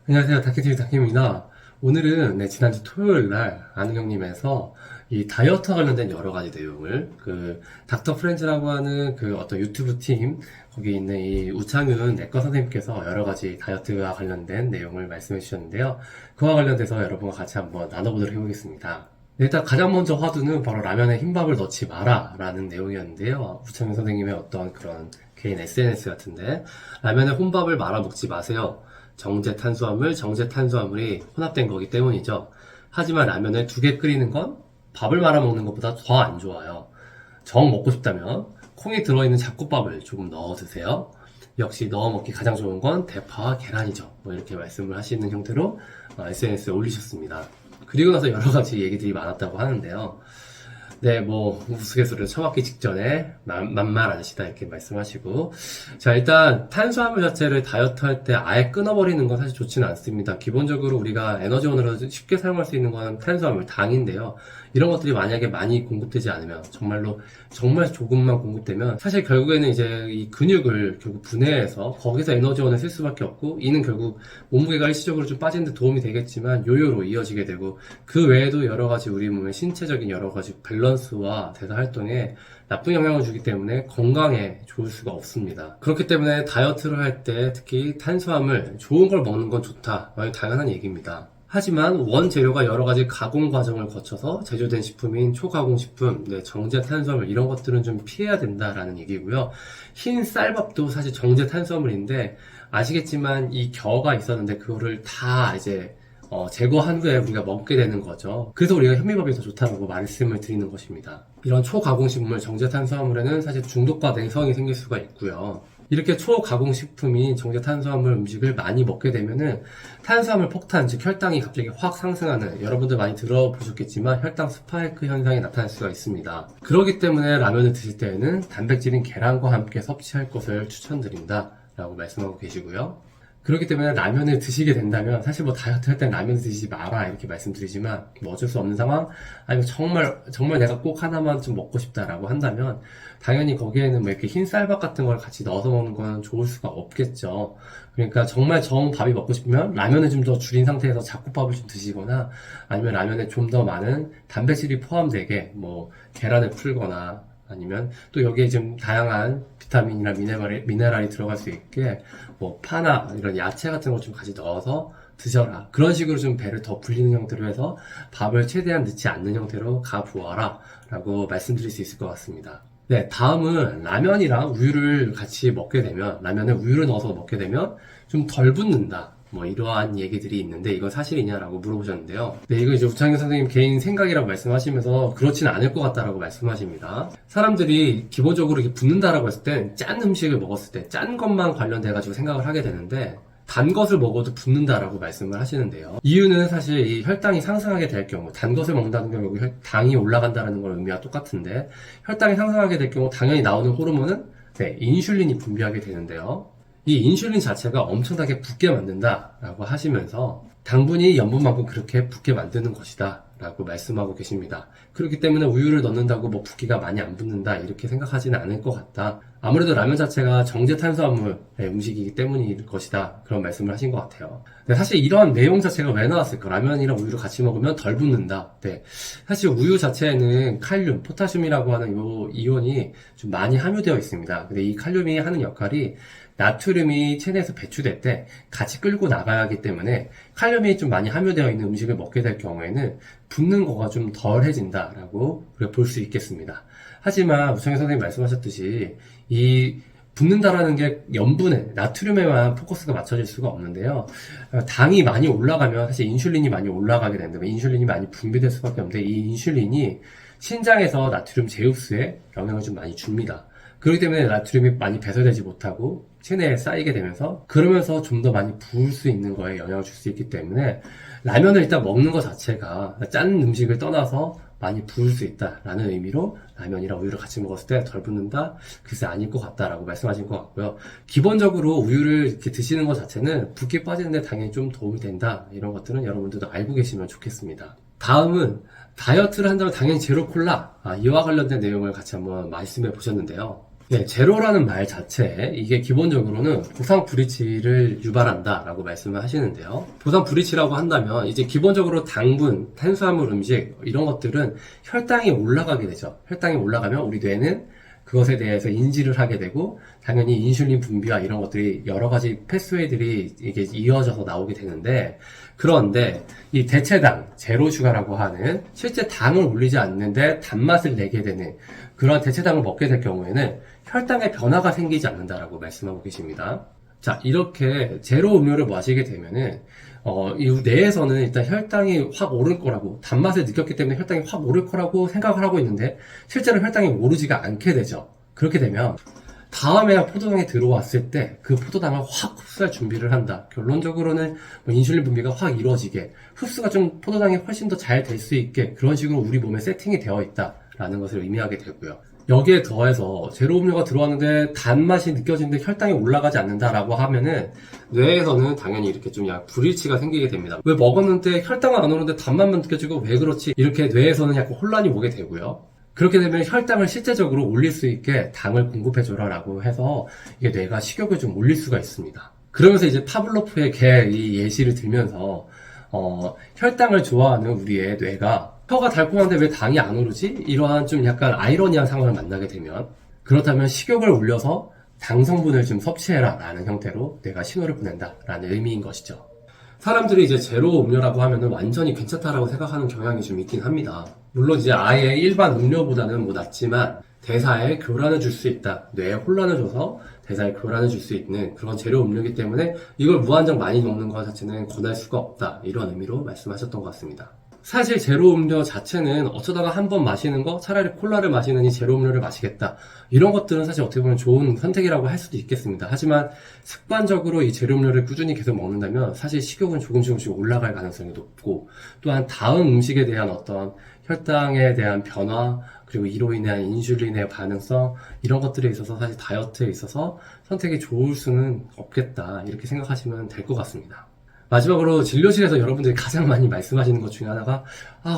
안녕하세요. 다케TV 다케입니다. 오늘은 지난주 토요일 날 아는 형님에서 이 다이어트와 관련된 여러 가지 내용을 닥터 프렌즈라고 하는 어떤 유튜브 팀 거기 있는 이 우창윤 내과 선생님께서 여러 가지 다이어트와 관련된 내용을 말씀해 주셨는데요. 그와 관련돼서 여러분과 같이 한번 나눠보도록 해보겠습니다. 일단 가장 먼저 화두는 바로 라면에 흰밥을 넣지 마라 라는 내용이었는데요. 우창윤 선생님의 어떤 그런 개인 SNS 같은데 라면에 혼밥을 말아 먹지 마세요. 정제 탄수화물, 정제 탄수화물이 혼합된 거기 때문이죠. 하지만 라면을 2개 끓이는 건 밥을 말아 먹는 것보다 더 안 좋아요. 정 먹고 싶다면 콩이 들어있는 잡곡밥을 조금 넣어 드세요. 역시 넣어 먹기 가장 좋은 건 대파와 계란이죠. 뭐 이렇게 말씀을 하시는 형태로 SNS에 올리셨습니다. 그리고 나서 여러 가지 얘기들이 많았다고 하는데요. 네, 뭐 우스갯소리를 처맞기 직전에 만말 아니시다 이렇게 말씀하시고, 자, 일단 탄수화물 자체를 다이어트 할 때 아예 끊어버리는 건 사실 좋지는 않습니다. 기본적으로 우리가 에너지원으로 쉽게 사용할 수 있는 건 탄수화물, 당인데요. 이런 것들이 만약에 많이 공급되지 않으면, 정말 조금만 공급되면 사실 결국에는 이제 이 근육을 결국 분해해서 거기서 에너지원을 쓸 수밖에 없고, 이는 결국 몸무게가 일시적으로 좀 빠지는 데 도움이 되겠지만 요요로 이어지게 되고, 그 외에도 여러 가지 우리 몸의 신체적인 여러 가지 밸런스와 대사 활동에 나쁜 영향을 주기 때문에 건강에 좋을 수가 없습니다. 그렇기 때문에 다이어트를 할 때 특히 탄수화물 좋은 걸 먹는 건 좋다. 당연한 얘기입니다. 하지만 원재료가 여러 가지 가공 과정을 거쳐서 제조된 식품인 초가공 식품, 정제 탄수화물 이런 것들은 좀 피해야 된다라는 얘기고요. 흰 쌀밥도 사실 정제 탄수화물인데 아시겠지만 이 겨가 있었는데 그거를 다 이제 제거한 후에 우리가 먹게 되는 거죠. 그래서 우리가 현미밥이 더 좋다고 말씀을 드리는 것입니다. 이런 초가공식물, 정제탄수화물에는 사실 중독과 내성이 생길 수가 있고요. 이렇게 초가공식품인 정제탄수화물 음식을 많이 먹게 되면은 탄수화물 폭탄, 즉 혈당이 갑자기 확 상승하는, 여러분들 많이 들어보셨겠지만 혈당 스파이크 현상이 나타날 수가 있습니다. 그렇기 때문에 라면을 드실 때에는 단백질인 계란과 함께 섭취할 것을 추천드린다 라고 말씀하고 계시고요. 그렇기 때문에 라면을 드시게 된다면 사실 뭐 다이어트 할 땐 라면 드시지 마라 이렇게 말씀드리지만 뭐 어쩔 수 없는 상황, 아니면 정말 내가 꼭 하나만 좀 먹고 싶다라고 한다면 당연히 거기에는 뭐 이렇게 흰 쌀밥 같은 걸 같이 넣어서 먹는 건 좋을 수가 없겠죠. 그러니까 정말 정 밥이 먹고 싶으면 라면을 좀 더 줄인 상태에서 잡곡밥을 좀 드시거나, 아니면 라면에 좀 더 많은 단백질이 포함되게 뭐 계란을 풀거나, 아니면 또 여기에 좀 다양한 비타민이나 미네랄이 들어갈 수 있게 뭐 파나 이런 야채 같은 걸 좀 같이 넣어서 드셔라. 그런 식으로 좀 배를 더 불리는 형태로 해서 밥을 최대한 넣지 않는 형태로 가부어라 라고 말씀드릴 수 있을 것 같습니다. 네, 다음은 라면이랑 우유를 같이 먹게 되면, 라면에 우유를 넣어서 먹게 되면 좀 덜 붓는다, 뭐 이러한 얘기들이 있는데 이건 사실이냐라고 물어보셨는데요. 네, 이거 이제 우창현 선생님 개인 생각이라고 말씀하시면서 그렇지는 않을 것 같다라고 말씀하십니다. 사람들이 기본적으로 이렇게 붓는다라고 했을 때 짠 음식을 먹었을 때 짠 것만 관련돼 가지고 생각을 하게 되는데, 단 것을 먹어도 붓는다라고 말씀을 하시는데요. 이유는 사실 이 혈당이 상승하게 될 경우, 단 것을 먹는다는 경우 당이 올라간다는 걸 의미와 똑같은데, 혈당이 상승하게 될 경우 당연히 나오는 호르몬은 인슐린이 분비하게 되는데요. 이 인슐린 자체가 엄청나게 붓게 만든다라고 하시면서 당분이 염분만큼 그렇게 붓게 만드는 것이다 라고 말씀하고 계십니다. 그렇기 때문에 우유를 넣는다고 뭐 붓기가 많이 안 붙는다 이렇게 생각하지는 않을 것 같다. 아무래도 라면 자체가 정제 탄수화물 음식이기 때문일 것이다, 그런 말씀을 하신 것 같아요. 네, 사실 이러한 내용 자체가 왜 나왔을까? 라면이랑 우유를 같이 먹으면 덜 붓는다. 네, 사실 우유 자체에는 칼륨, 포타슘이라고 하는 요 이온이 좀 많이 함유되어 있습니다. 근데 이 칼륨이 하는 역할이 나트륨이 체내에서 배출될 때 같이 끌고 나가야 하기 때문에 칼륨이 좀 많이 함유되어 있는 음식을 먹게 될 경우에는 붓는 거가 좀 덜해진다라고 볼 수 있겠습니다. 하지만 우창희 선생님 말씀하셨듯이 이 붓는다라는 게 염분에, 나트륨에만 포커스가 맞춰질 수가 없는데요. 당이 많이 올라가면 사실 인슐린이 많이 올라가게 된다. 인슐린이 많이 분비될 수밖에 없는데 이 인슐린이 신장에서 나트륨 제흡수에 영향을 좀 많이 줍니다. 그렇기 때문에 나트륨이 많이 배설되지 못하고 체내에 쌓이게 되면서, 그러면서 좀 더 많이 부을 수 있는 거에 영향을 줄 수 있기 때문에 라면을 일단 먹는 것 자체가 짠 음식을 떠나서 많이 부을 수 있다라는 의미로 라면이랑 우유를 같이 먹었을 때 덜 붓는다? 글쎄 아닐 것 같다라고 말씀하신 것 같고요. 기본적으로 우유를 이렇게 드시는 것 자체는 붓기 빠지는데 당연히 좀 도움이 된다, 이런 것들은 여러분들도 알고 계시면 좋겠습니다. 다음은 다이어트를 한다면 당연히 제로 콜라, 이와 관련된 내용을 같이 한번 말씀해 보셨는데요. 네, 제로라는 말 자체, 이게 기본적으로는 보상 불이치를 유발한다라고 말씀을 하시는데요. 보상 불이치라고 한다면 이제 기본적으로 당분, 탄수화물 음식 이런 것들은 혈당이 올라가게 되죠. 혈당이 올라가면 우리 뇌는 그것에 대해서 인지를 하게 되고 당연히 인슐린 분비와 이런 것들이 여러 가지 패스웨이들이 이게 이어져서 나오게 되는데, 그런데 이 대체당, 제로슈가라고 하는 실제 당을 올리지 않는데 단맛을 내게 되는 그런 대체당을 먹게 될 경우에는 혈당의 변화가 생기지 않는다라고 말씀하고 계십니다. 자, 이렇게 제로 음료를 마시게 되면은 이 뇌에서는 일단 혈당이 확 오를 거라고, 단맛을 느꼈기 때문에 혈당이 확 오를 거라고 생각을 하고 있는데 실제로 혈당이 오르지가 않게 되죠. 그렇게 되면 다음에 포도당이 들어왔을 때 그 포도당을 확 흡수할 준비를 한다. 결론적으로는 뭐 인슐린 분비가 확 이루어지게, 흡수가 좀 포도당이 훨씬 더 잘 될 수 있게 그런 식으로 우리 몸에 세팅이 되어 있다라는 것을 의미하게 되고요. 여기에 더해서 제로 음료가 들어왔는데 단맛이 느껴지는데 혈당이 올라가지 않는다라고 하면은 뇌에서는 당연히 이렇게 좀 약간 불일치가 생기게 됩니다. 왜 먹었는데 혈당은 안 오는데 단맛만 느껴지고 왜 그렇지? 이렇게 뇌에서는 약간 혼란이 오게 되고요. 그렇게 되면 혈당을 실제적으로 올릴 수 있게 당을 공급해줘라라고 해서 이게 뇌가 식욕을 좀 올릴 수가 있습니다. 그러면서 이제 파블로프의 개 이 예시를 들면서 혈당을 좋아하는 우리의 뇌가 혀가 달콤한데 왜 당이 안 오르지? 이러한 좀 약간 아이러니한 상황을 만나게 되면, 그렇다면 식욕을 올려서 당 성분을 좀 섭취해라 라는 형태로 뇌가 신호를 보낸다 라는 의미인 것이죠. 사람들이 이제 제로 음료라고 하면은 완전히 괜찮다라고 생각하는 경향이 좀 있긴 합니다. 물론 이제 아예 일반 음료보다는 뭐 낫지만 대사에 교란을 줄 수 있다, 뇌에 혼란을 줘서 대사에 교란을 줄 수 있는 그런 제로 음료이기 때문에 이걸 무한정 많이 먹는 것 자체는 권할 수가 없다, 이런 의미로 말씀하셨던 것 같습니다. 사실 제로 음료 자체는 어쩌다가 한 번 마시는 거, 차라리 콜라를 마시느니 제로 음료를 마시겠다, 이런 것들은 사실 어떻게 보면 좋은 선택이라고 할 수도 있겠습니다. 하지만 습관적으로 이 제로 음료를 꾸준히 계속 먹는다면 사실 식욕은 조금씩 올라갈 가능성이 높고, 또한 다음 음식에 대한 어떤 혈당에 대한 변화, 그리고 이로 인한 인슐린의 반응성, 이런 것들에 있어서 사실 다이어트에 있어서 선택이 좋을 수는 없겠다, 이렇게 생각하시면 될 것 같습니다. 마지막으로 진료실에서 여러분들이 가장 많이 말씀하시는 것 중에 하나가,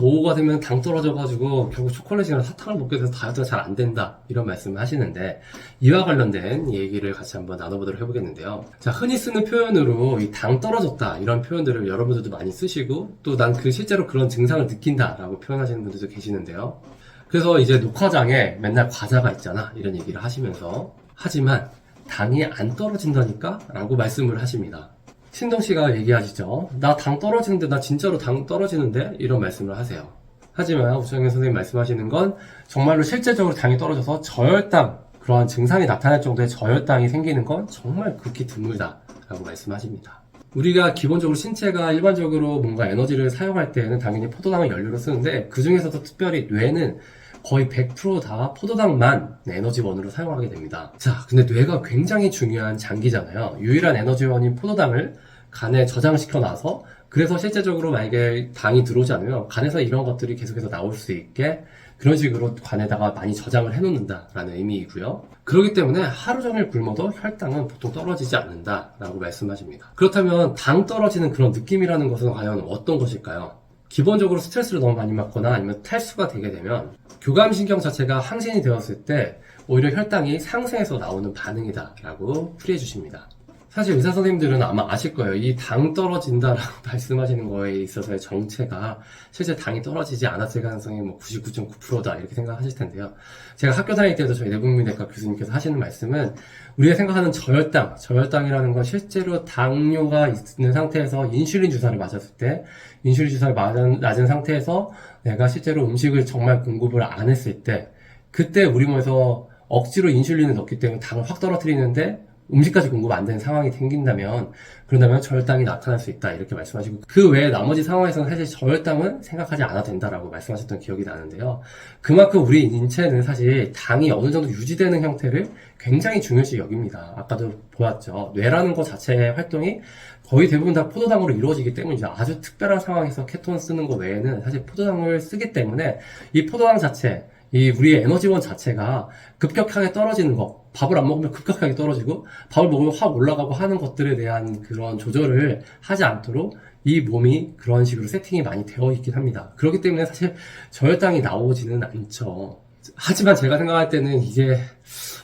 오후가 되면 당 떨어져가지고 결국 초콜릿이나 사탕을 먹게 돼서 다이어트가 잘 안 된다, 이런 말씀을 하시는데, 이와 관련된 얘기를 같이 한번 나눠보도록 해보겠는데요. 자, 흔히 쓰는 표현으로 이 당 떨어졌다, 이런 표현들을 여러분들도 많이 쓰시고, 또 난 실제로 그런 증상을 느낀다 라고 표현하시는 분들도 계시는데요. 그래서 이제 녹화장에 맨날 과자가 있잖아, 이런 얘기를 하시면서, 하지만 당이 안 떨어진다니까? 라고 말씀을 하십니다. 신동씨가 얘기하시죠. 나 당 떨어지는데, 나 진짜로 당 떨어지는데? 이런 말씀을 하세요. 하지만 우창현 선생님 말씀하시는 건 정말로 실제적으로 당이 떨어져서 저혈당, 그러한 증상이 나타날 정도의 저혈당이 생기는 건 정말 극히 드물다 라고 말씀하십니다. 우리가 기본적으로 신체가 일반적으로 뭔가 에너지를 사용할 때에는 당연히 포도당을 연료로 쓰는데, 그 중에서도 특별히 뇌는 거의 100%다 포도당만 에너지원으로 사용하게 됩니다. 자, 근데 뇌가 굉장히 중요한 장기잖아요. 유일한 에너지원인 포도당을 간에 저장시켜 놔서, 그래서 실제적으로 만약에 당이 들어오지 않으면 간에서 이런 것들이 계속해서 나올 수 있게 그런 식으로 간에다가 많이 저장을 해놓는다라는 의미이고요. 그렇기 때문에 하루 종일 굶어도 혈당은 보통 떨어지지 않는다라고 말씀하십니다. 그렇다면 당 떨어지는 그런 느낌이라는 것은 과연 어떤 것일까요? 기본적으로 스트레스를 너무 많이 받거나 아니면 탈수가 되게 되면 교감신경 자체가 항진이 되었을 때 오히려 혈당이 상승해서 나오는 반응이다 라고 풀이해 주십니다. 사실 의사 선생님들은 아마 아실 거예요. 이 당 떨어진다라고 말씀하시는 거에 있어서의 정체가 실제 당이 떨어지지 않았을 가능성이 뭐 99.9%다 이렇게 생각하실 텐데요. 제가 학교 다닐 때도 저희 내분비내과 교수님께서 하시는 말씀은, 우리가 생각하는 저혈당이라는 건 실제로 당뇨가 있는 상태에서 인슐린 주사를 맞았을 때, 인슐린 주사를 맞은 상태에서 내가 실제로 음식을 정말 공급을 안 했을 때, 그때 우리 몸에서 억지로 인슐린을 넣기 때문에 당을 확 떨어뜨리는데 음식까지 공급 안 되는 상황이 생긴다면, 그런다면 저혈당이 나타날 수 있다 이렇게 말씀하시고, 그 외에 나머지 상황에서는 사실 저혈당은 생각하지 않아도 된다라고 말씀하셨던 기억이 나는데요. 그만큼 우리 인체는 사실 당이 어느 정도 유지되는 형태를 굉장히 중요시 여깁니다. 아까도 보았죠. 뇌라는 것 자체의 활동이 거의 대부분 다 포도당으로 이루어지기 때문이죠. 아주 특별한 상황에서 케톤 쓰는 것 외에는 사실 포도당을 쓰기 때문에 이 포도당 자체, 이 우리의 에너지원 자체가 급격하게 떨어지는 거, 밥을 안 먹으면 급격하게 떨어지고 밥을 먹으면 확 올라가고 하는 것들에 대한 그런 조절을 하지 않도록 이 몸이 그런 식으로 세팅이 많이 되어 있긴 합니다. 그렇기 때문에 사실 저혈당이 나오지는 않죠. 하지만 제가 생각할 때는 이게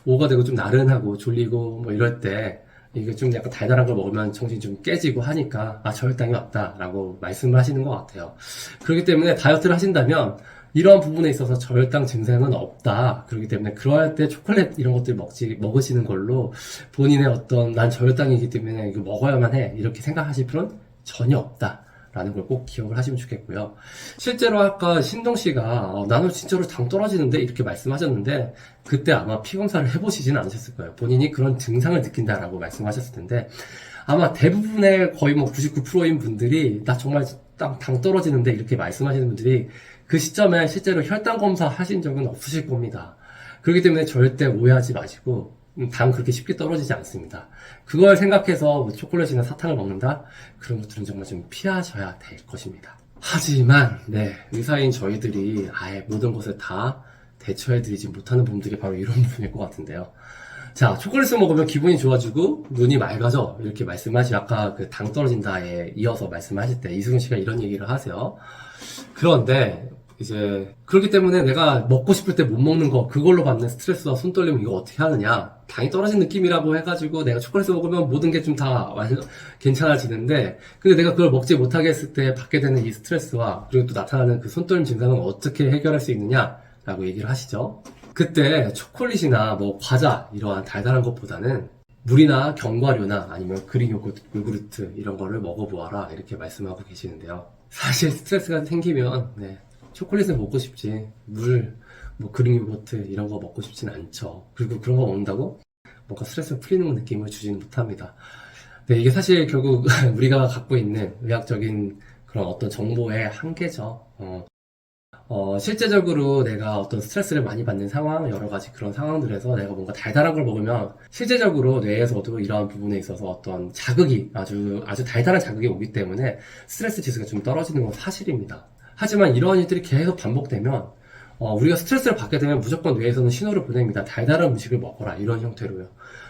오가 되고 좀 나른하고 졸리고 뭐 이럴 때 이게 좀 약간 달달한 걸 먹으면 정신이 좀 깨지고 하니까 저혈당이 왔다라고 말씀을 하시는 것 같아요. 그렇기 때문에 다이어트를 하신다면 이런 부분에 있어서 저혈당 증세는 없다. 그렇기 때문에 그럴 때 초콜릿 이런 것들 먹으시는 걸로 본인의 어떤 난 저혈당이기 때문에 이거 먹어야만 해 이렇게 생각하실 필요는 전혀 없다. 라는 걸 꼭 기억을 하시면 좋겠고요. 실제로 아까 신동 씨가 나는 진짜로 당 떨어지는데 이렇게 말씀하셨는데 그때 아마 피 검사를 해보시지는 않으셨을 거예요. 본인이 그런 증상을 느낀다라고 말씀하셨을 텐데 아마 대부분의 거의 뭐 99%인 분들이 나 정말 당 떨어지는데 이렇게 말씀하시는 분들이 그 시점에 실제로 혈당 검사 하신 적은 없으실 겁니다. 그렇기 때문에 절대 오해하지 마시고 당 그렇게 쉽게 떨어지지 않습니다. 그걸 생각해서 뭐 초콜릿이나 사탕을 먹는다? 그런 것들은 정말 좀 피하셔야 될 것입니다. 하지만 의사인 저희들이 아예 모든 것을 다 대처해드리지 못하는 부분들이 바로 이런 부분일 것 같은데요. 자, 초콜릿을 먹으면 기분이 좋아지고 눈이 맑아져 이렇게 말씀하시 아까 그 당 떨어진다에 이어서 말씀하실 때 이승훈 씨가 이런 얘기를 하세요. 그런데 이제 그렇기 때문에 내가 먹고 싶을 때 못 먹는 거 그걸로 받는 스트레스와 손떨림 이거 어떻게 하느냐, 당이 떨어진 느낌이라고 해가지고 내가 초콜릿을 먹으면 모든 게 좀 다 괜찮아지는데 근데 내가 그걸 먹지 못하게 했을 때 받게 되는 이 스트레스와 그리고 또 나타나는 그 손떨림 증상은 어떻게 해결할 수 있느냐 라고 얘기를 하시죠. 그때 초콜릿이나 뭐 과자 이러한 달달한 것보다는 물이나 견과류나 아니면 그릭 요구르트 이런 거를 먹어보아라 이렇게 말씀하고 계시는데요. 사실 스트레스가 생기면 초콜릿을 먹고 싶지 물, 뭐 그릭 요거트 이런 거 먹고 싶진 않죠. 그리고 그런 거 먹는다고 뭔가 스트레스가 풀리는 느낌을 주지는 못합니다. 이게 사실 결국 우리가 갖고 있는 의학적인 그런 어떤 정보의 한계죠. 실제적으로 내가 어떤 스트레스를 많이 받는 상황, 여러 가지 그런 상황들에서 내가 뭔가 달달한 걸 먹으면 실제적으로 뇌에서도 이러한 부분에 있어서 어떤 자극이 아주 달달한 자극이 오기 때문에 스트레스 지수가 좀 떨어지는 건 사실입니다. 하지만 이러한 일들이 계속 반복되면 우리가 스트레스를 받게 되면 무조건 뇌에서는 신호를 보냅니다. 달달한 음식을 먹어라 이런 형태로요.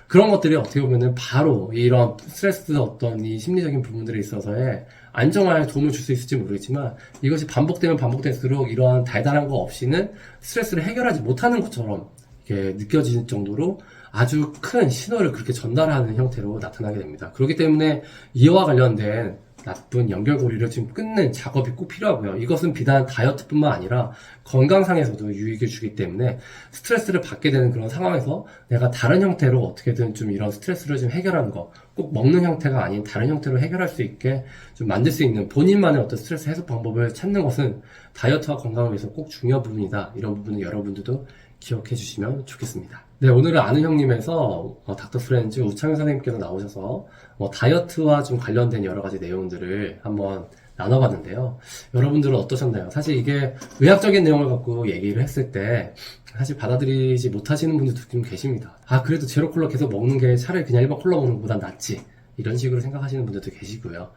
그런 것들이 어떻게 보면은 바로 이런 스트레스 어떤 이 심리적인 부분들에 있어서의 안정화에 도움을 줄 수 있을지 모르겠지만 이것이 반복되면 반복될수록 이러한 달달한 거 없이는 스트레스를 해결하지 못하는 것처럼 이렇게 느껴질 정도로 아주 큰 신호를 그렇게 전달하는 형태로 나타나게 됩니다. 그렇기 때문에 이와 관련된 나쁜 연결고리를 지금 끊는 작업이 꼭 필요하고요. 이것은 비단 다이어트뿐만 아니라 건강상에서도 유익을 주기 때문에 스트레스를 받게 되는 그런 상황에서 내가 다른 형태로 어떻게든 좀 이런 스트레스를 좀 해결하는 거, 꼭 먹는 형태가 아닌 다른 형태로 해결할 수 있게 좀 만들 수 있는 본인만의 어떤 스트레스 해소 방법을 찾는 것은 다이어트와 건강을 위해서 꼭 중요한 부분이다. 이런 부분을 여러분들도 기억해 주시면 좋겠습니다. 오늘은 아는 형님에서 닥터 프렌즈 우창현 선생님께서 나오셔서 다이어트와 좀 관련된 여러 가지 내용들을 한번 나눠봤는데요. 여러분들은 어떠셨나요? 사실 이게 의학적인 내용을 갖고 얘기를 했을 때 사실 받아들이지 못하시는 분들도 좀 계십니다. 그래도 제로 콜라 계속 먹는 게 차라리 그냥 일반 콜라 먹는 것보단 낫지. 이런 식으로 생각하시는 분들도 계시고요.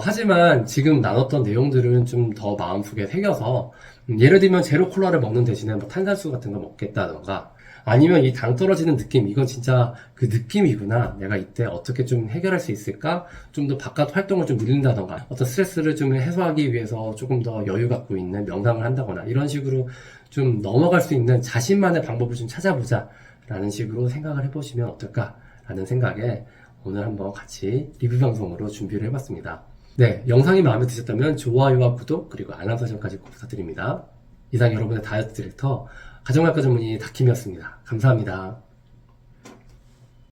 하지만 지금 나눴던 내용들은 좀 더 마음속에 새겨서 예를 들면 제로 콜라를 먹는 대신에 뭐 탄산수 같은 거 먹겠다던가 아니면 이 당 떨어지는 느낌, 이건 진짜 그 느낌이구나. 내가 이때 어떻게 좀 해결할 수 있을까? 좀 더 바깥 활동을 좀 늘린다던가, 어떤 스트레스를 좀 해소하기 위해서 조금 더 여유 갖고 있는 명상을 한다거나, 이런 식으로 좀 넘어갈 수 있는 자신만의 방법을 좀 찾아보자. 라는 식으로 생각을 해보시면 어떨까라는 생각에 오늘 한번 같이 리뷰 방송으로 준비를 해봤습니다. 영상이 마음에 드셨다면 좋아요와 구독, 그리고 알람 설정까지 꼭 부탁드립니다. 이상 여러분의 다이어트 디렉터 가정의학과 전문의 닥킴이었습니다. 감사합니다.